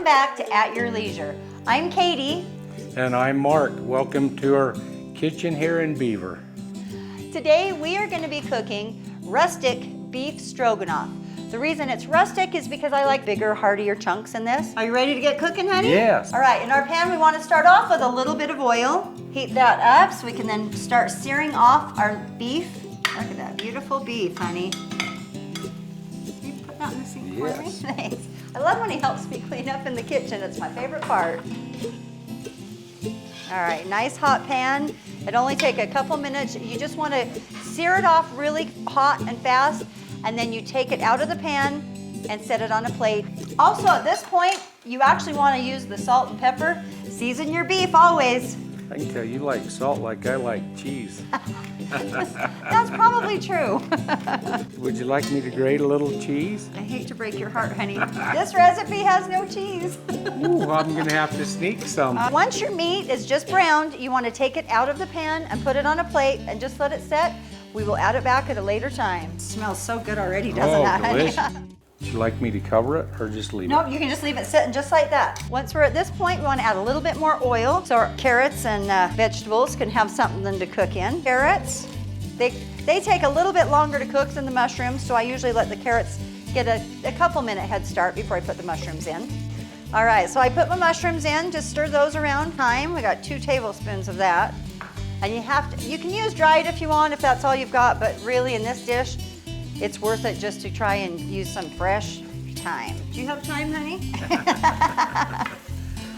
Welcome back to At Your Leisure. I'm Katie. And I'm Mark. Welcome to our kitchen here in Beaver. Today we are going to be cooking rustic beef stroganoff. The reason it's rustic is because I like bigger, heartier chunks in this. Are you ready to get cooking, honey? Yes. All right, in our pan we want to start off with a little bit of oil. Heat that up so we can then start searing off our beef. Look at that beautiful beef, honey. Can you put that in the sink for me? Yes. Thanks. I love when he helps me clean up in the kitchen. It's my favorite part. All right, nice hot pan. It only take a couple minutes. You just want to sear it off really hot and fast, and then you take it out of the pan and set it on a plate. Also, at this point, you actually want to use the salt and pepper. Season your beef always. I can tell you like salt like I like cheese. That's probably true. Would you like me to grate a little cheese? I hate to break your heart, honey. This recipe has no cheese. Ooh, I'm gonna have to sneak some. Once your meat is just browned, you want to take it out of the pan and put it on a plate and just let it set. We will add it back at a later time. It smells so good already, doesn't it, honey? Delicious. Would you like me to cover it or just leave it? No, you can just leave it sitting just like that. Once we're at this point, we want to add a little bit more oil so our carrots and vegetables can have something to cook in. Carrots, they take a little bit longer to cook than the mushrooms, so I usually let the carrots get a couple minute head start before I put the mushrooms in. All right, so I put my mushrooms in, just stir those around. Thyme, we got 2 tablespoons of that. And you can use dried if you want, if that's all you've got, but really in this dish, it's worth it just to try and use some fresh thyme. Do you have thyme, honey?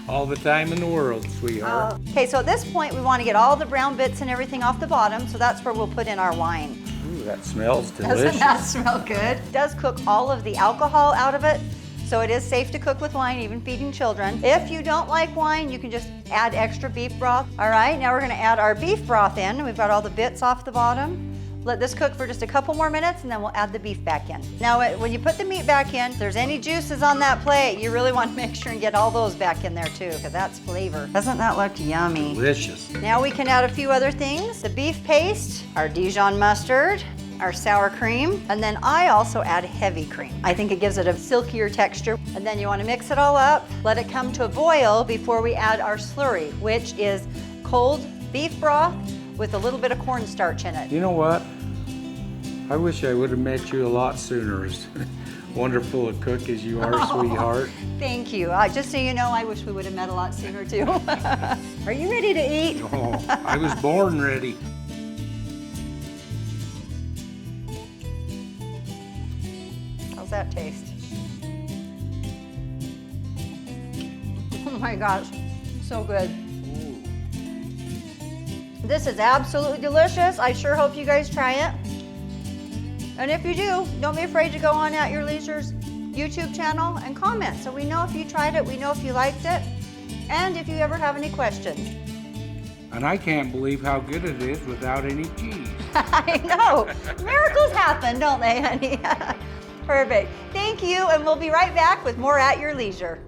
All the time in the world, sweetheart. Okay, so at this point, we want to get all the brown bits and everything off the bottom, so that's where we'll put in our wine. Ooh, that smells delicious. Doesn't that smell good? It does cook all of the alcohol out of it, so it is safe to cook with wine, even feeding children. If you don't like wine, you can just add extra beef broth. All right, now we're going to add our beef broth in. We've got all the bits off the bottom. Let this cook for just a couple more minutes and then we'll add the beef back in. Now, when you put the meat back in, if there's any juices on that plate, you really want to make sure and get all those back in there too, because that's flavor. Doesn't that look yummy? Delicious. Now we can add a few other things. The beef paste, our Dijon mustard, our sour cream, and then I also add heavy cream. I think it gives it a silkier texture. And then you want to mix it all up, let it come to a boil before we add our slurry, which is cold beef broth with a little bit of cornstarch in it. You know what? I wish I would have met you a lot sooner. As wonderful a cook as you are, sweetheart. Thank you. Just so you know, I wish we would have met a lot sooner too. Are you ready to eat? Oh, I was born ready. How's that taste? Oh my gosh, so good. This is absolutely delicious. I sure hope you guys try it. And if you do, don't be afraid to go on At Your Leisure's YouTube channel and comment so we know if you tried it, we know if you liked it, and if you ever have any questions. And I can't believe how good it is without any cheese. I know. Miracles happen, don't they, honey? Perfect. Thank you, and we'll be right back with more At Your Leisure.